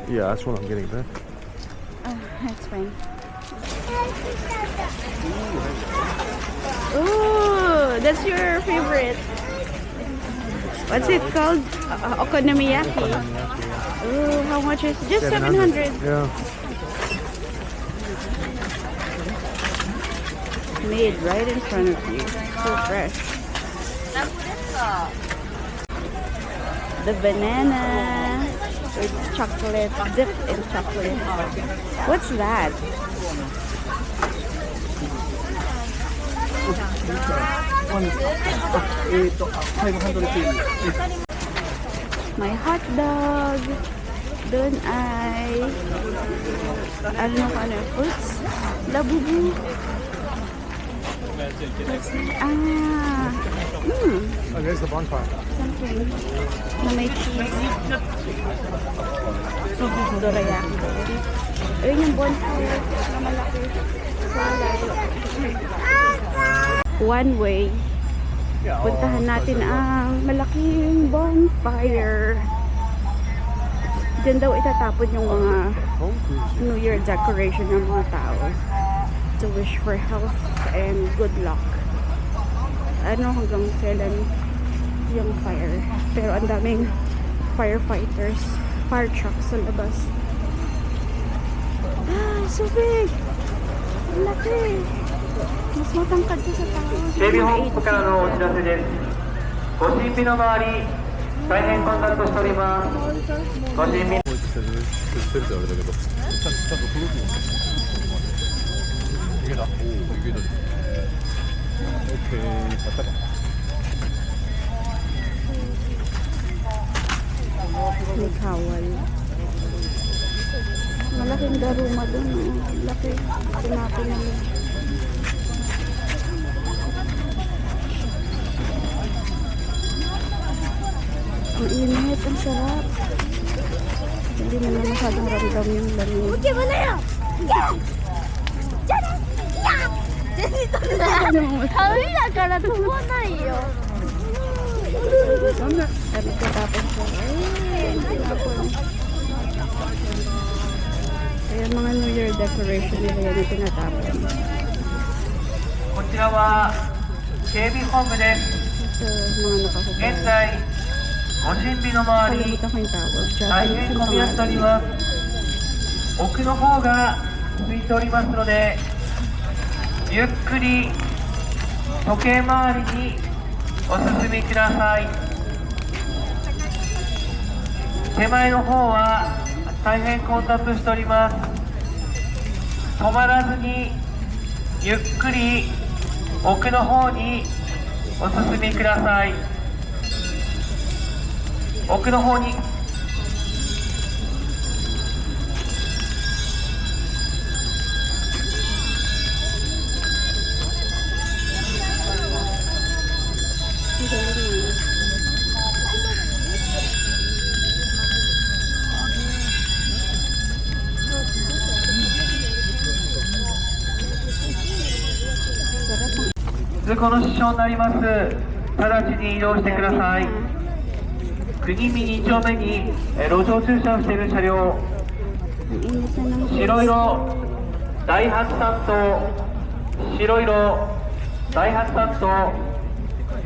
Yeah, that's what I'm getting there. That's fine. Ooh, that's your favorite. What's it called? Okonomiyaki. Ooh, how much is it? Just 700. Yeah. Made right in front of you. So fresh. The banana with chocolate, dipped in chocolate. What's that? My hot dog. Doon ay ano kung ano, fruits? Labubu. Oh, there's the bonfire. Something na may cheese. Dorayaki. Ayun yung bonfire na malaki. So, one way. Puntahan natin ang malaking bonfire. Diyan daw itatapon yung mga New Year decoration ng mga tao to wish for health and good luck. Ano hanggang kailan yung fire. Pero ang daming firefighters, fire trucks sa labas. Ah, so big! Ang laki! Mas matangkad ko sa tao. 警備本部からのお知らせです。ご神秘の周り、大変混雑しております。ご神秘 스텔스 아래다けど ちゃんと届くの이게 다? 오, 이게 다. 오케이, 갔다가. May kawal. Malaking daruma dun. Laki. Tinapi nila. Ang init. Ang sarap. Hindi naman masyadong ramdam yung lamig. Okay, wala yan! Yeah! Kaya mga New Year decoration nila yan yung tinatapon. こちらは警備本部です。 So, mga nakahubad. 現在、ご神秘の周り、 Kalimutan ko yung tawag. 大変混み合っております。奥の方が空いておりますので、ゆっくり時計回りにお進みください。手前の方は大変混雑しております。止まらずにゆっくり奥の方にお進みください。奥の方に通行の支障になります。直ちに移動してください。国見2丁目に路上駐車をしている車両、白色ダイハツ3と白色ダイハツ3と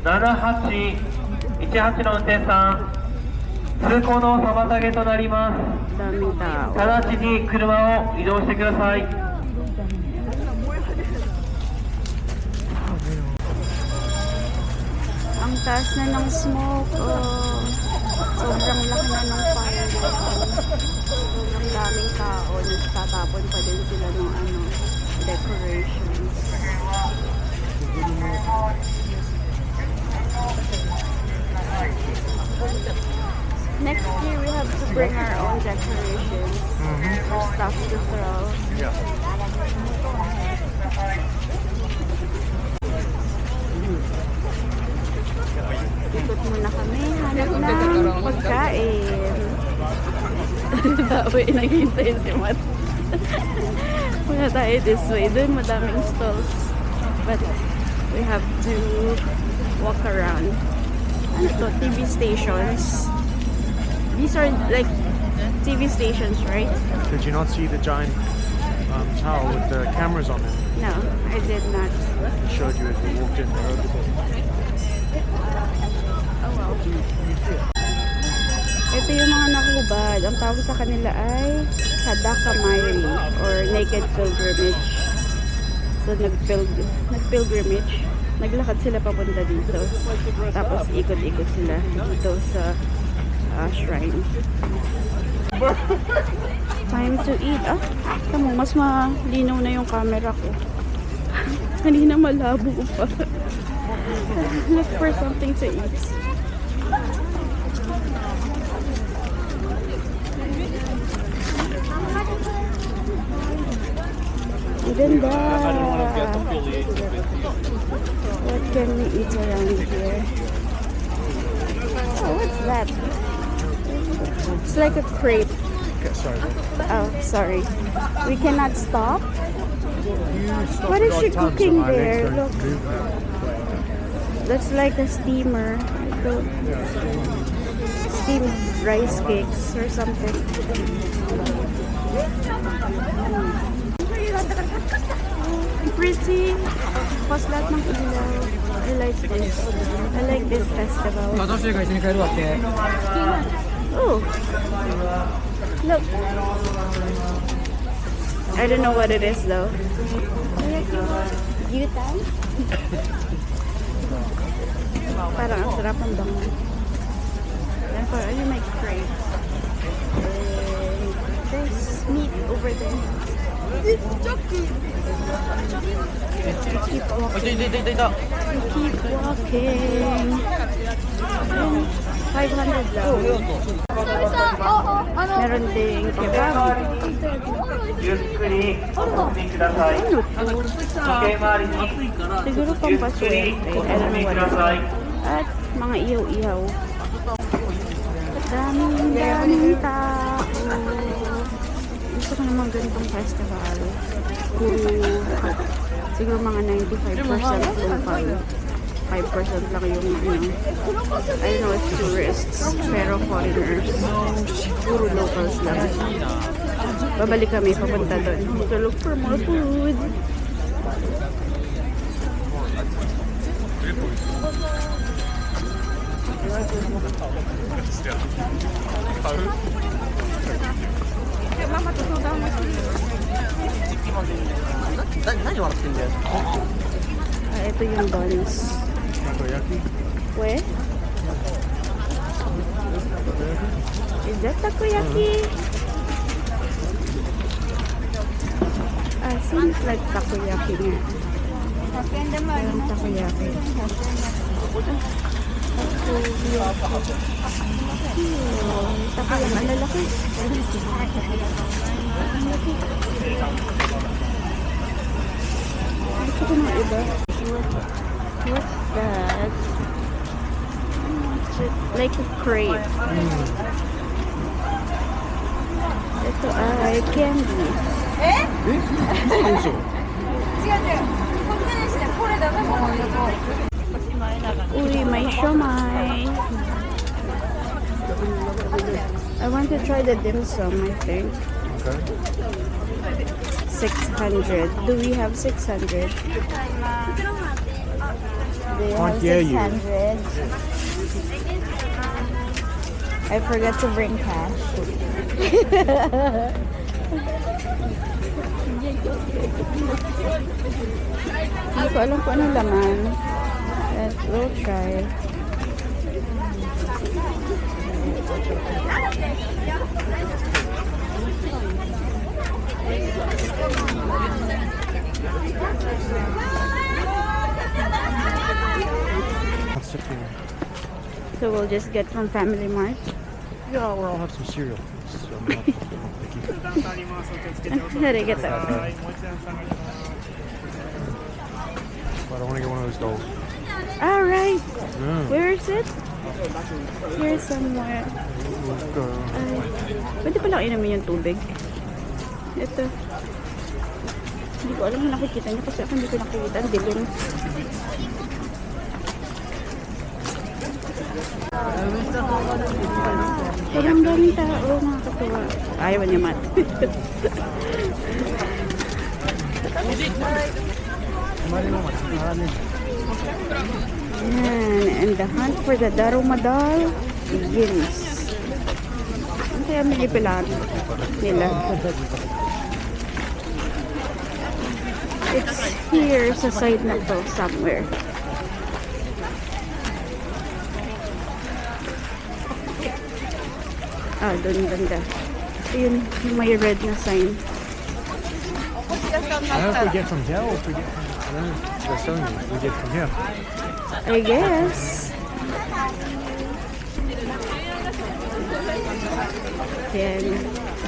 7818の運転手さん、通行の妨げとなります。 Daming tao. 直ちに車を移動してください。 Ang taas na ng smoke. Oh. Sobrang laki na ng fire. Sobrang daming tao. Nagtatapon pa din sila ng decorations. Next year we have to bring our own decorations. Or stuff to throw. Yeah. Ikot muna kami. Hanap ng pagkain. Dawi, naghihintay si Matt. Muna tayo this way. Doon madaming stalls. But we have to walk around. Ano to? TV stations. These are like TV stations, right? Did you not see the giant tower with the cameras on it? No, I did not. It showed you as we walked in there. Oh well. Ito yung mga nakahubad. Ang tawag sa kanila ay Sadaka Mairi or Naked Pilgrimage. So nag-pilgrimage. Naglakad sila papunta dito. Tapos ikot-ikot sila dito sa shrine. Time to eat. Tamo, mas malinaw na yung camera ko. Kanina malabo pa. Look for something to eat. Ganda. What can we eat around here? Oh, what's that? It's like a crepe. Okay, sorry. Oh, sorry. We cannot stop. You What is she stopped cooking our legs there? don't Look. move now. That's like a steamer. Steamed rice cakes or something. Pretty. Tapos lahat ng ilaw. I like this. I like this festival. Oh. Look. I don't know what it is though. Yutan? Parang ang sarap ang bango. Then for you make crepes. There's meat over there. Keep walking. Keep walking. 500 lang. Meron ding kebab. ゆっくりお進みください。 Ano 時計回りに Siguro ゆっ pang くり paswerte. お I 進 don't み know く what だ it さい。 is. At mga ihaw-ihaw. Daming tao. Gusto ko naman ganitong festival. Siguro mga 95% local. 5% lang yung, I don't know if tourists, pero foreigners. Puro locals lang. Babalik kami, papunta doon. To look for more food. Ito yung buns. Takoyaki? Where? Is that takoyaki? Seems like takoyaki nga. Parang takoyaki. Takoyaki. Ang lalaki. Gusto ko ng iba. What's that? It's like a crepe. Ito ay candy. Uy, may siomai. I want to try the dim sum, I think. Okay. 600. Do we have 600? Do you Can't have hear you. 600? I forgot to bring cash. Hindi ko alam kung anong laman. But we'll try. Let's sit here. So we'll just get from Family Mart. Yeah, or I'll have some cereal. So I'm not picky. How do I get that? But I want to get one of those dolls. Alright. Mm. Where is it? Here somewhere. Let's go. Pwede palang inumin yung tubig. Ito. Hindi ko alam kung nakikita niyo kasi ako hindi ko nakikita. Ang dilim. Sobrang daming tao, nakakatuwa. Ayaw niya mat. Yan, and the hunt for the Daruma begins. Ano kaya nilipilan nila? It's here sa side na to somewhere. Ah, doon banda. Ito yun, yung may red na sign. I don't know if we get from here or if we get from, I don't know if they're showing me. We get from here. I guess. Then,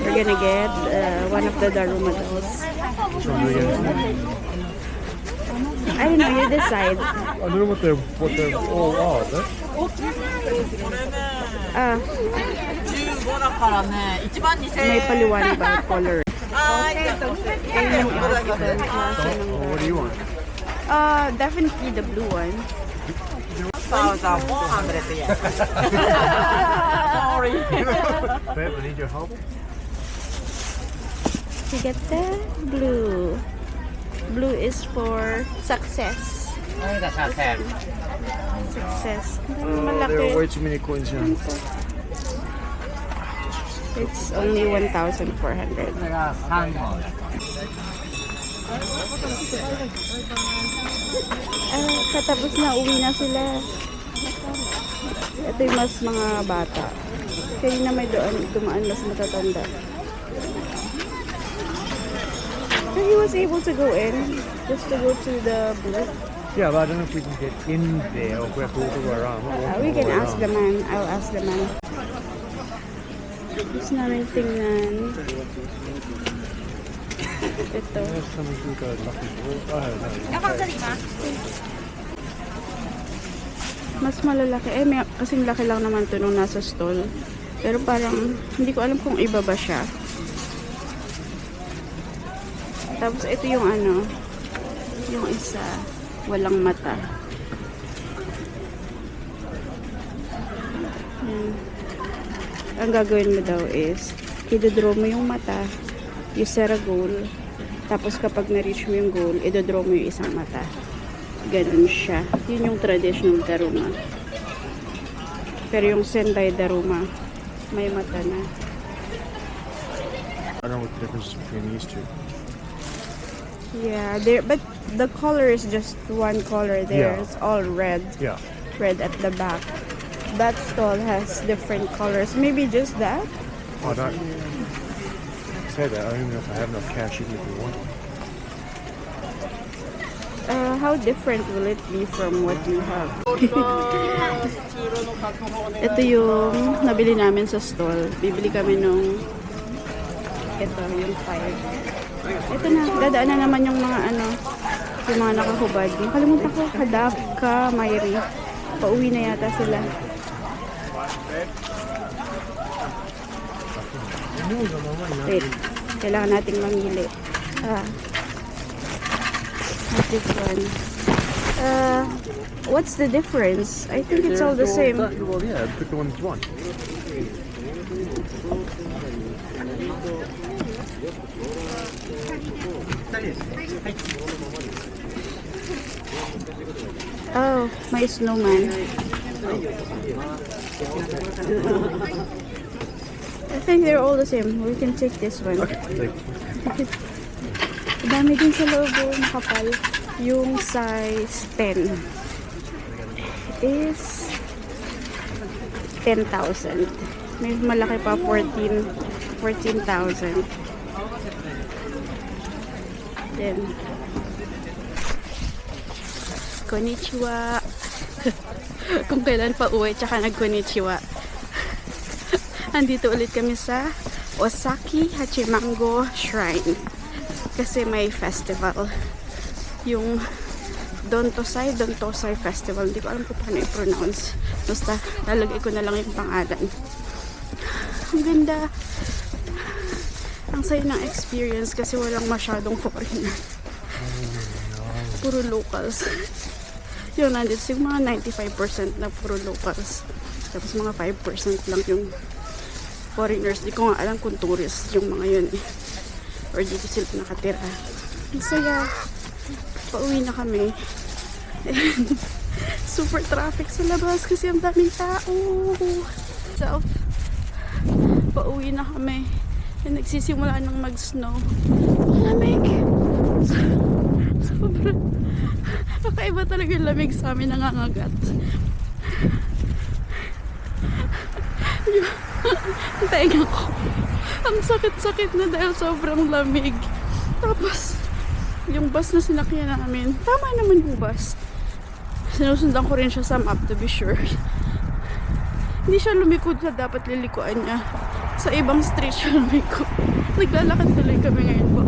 we're gonna get one of the Daruma dolls. Which one do we get? I don't know, you decide. I don't know what they're all are, though. Ah, 15だからね、1万2000 may 円。 paliwanag ba color? はい、じゃあ Yan yung African klase ng Well, what do you want? definitely the blue one. 1,400 円。Sorry. Babe, I need your help. To get the blue. Blue is for success. Success. There are way too many coins here. It's only 1,400. Katapos na, uwi na sila. Ito yung mas mga bata. Kanina may dumaan mas matatanda. So he was able to go in, just to go to the booth. Yeah, but I don't know if we can get in there or if we have to walk all the way around. We can ask the man. I'll ask the man. Gusto namin tingnan. Ito. There's something to go lucky ball. Oh, no. Mas malalaki. May, kasing laki lang naman ito nung nasa stall. Pero parang, hindi ko alam kung iba ba siya. Tapos ito yung ano, yung isa, walang mata. Yan. Ang gagawin mo daw is, i-draw mo yung mata, you set a goal, tapos kapag na-reach mo yung goal, i-draw mo yung isang mata. Ganun siya. Yun yung traditional Daruma. Pero yung Sendai Daruma, may mata na. I don't know what the difference is between these two. Yeah, but the color is just one color there. Yeah. It's all red. Yeah. Red at the back. That stall has different colors. Maybe just that? I don't say that. I don't even know if I have enough cash even if we want. How different will it be from what you have? Ito yung nabili namin sa stall. Bibili kami nung ito, yung 5. Ito na, dadaan na naman yung mga ano, yung mga nakahubad. Nakalimutan ko, Hadaka, Mayri. Pauwi na yata sila. Wait, kailangan nating mamili. This one. What's the difference? I think it's all the same. Well, yeah, pick the one that you want. Oh, my snowman. I think they're all the same. We can take this one. Okay, take Dami din sa loob, makapal. Yung size 10 is 10,000. May malaki pa, 14,000. Then, konnichiwa. Kung kailan pa uwi, tsaka nag-konnichiwa. Andito ulit kami sa Osaki Hachimango Shrine. Kasi may festival. Yung Dontosai Festival. Hindi ko alam kung paano i-pronounce. Basta lalagay ko na lang yung pangalan. Ang ganda. Ang saya ng experience kasi walang masyadong foreigner. Puro locals. Yung nandito yung mga 95% na puro locals. Tapos mga 5% lang yung foreigners. Di ko nga alam kung tourist yung mga yun eh. Or dito sila nakatira. Ang saya. Pauwi na kami. Super traffic sa labas kasi ang daming tao. So, pauwi na kami. And nagsisimula nang mag-snow. Ang lamig. Sobrang kakaiba talaga yung lamig sa amin, nangangagat. Yung tenga ko. Ang sakit-sakit na dahil sobrang lamig. Tapos, yung bus na sinakyan namin, tama naman yung bus. Sinusundan ko rin siya sa map to be sure. Hindi siya lumikod sa dapat lilikuan niya. Sa ibang street siya lumikod. Naglalakad tuloy kami ngayon po.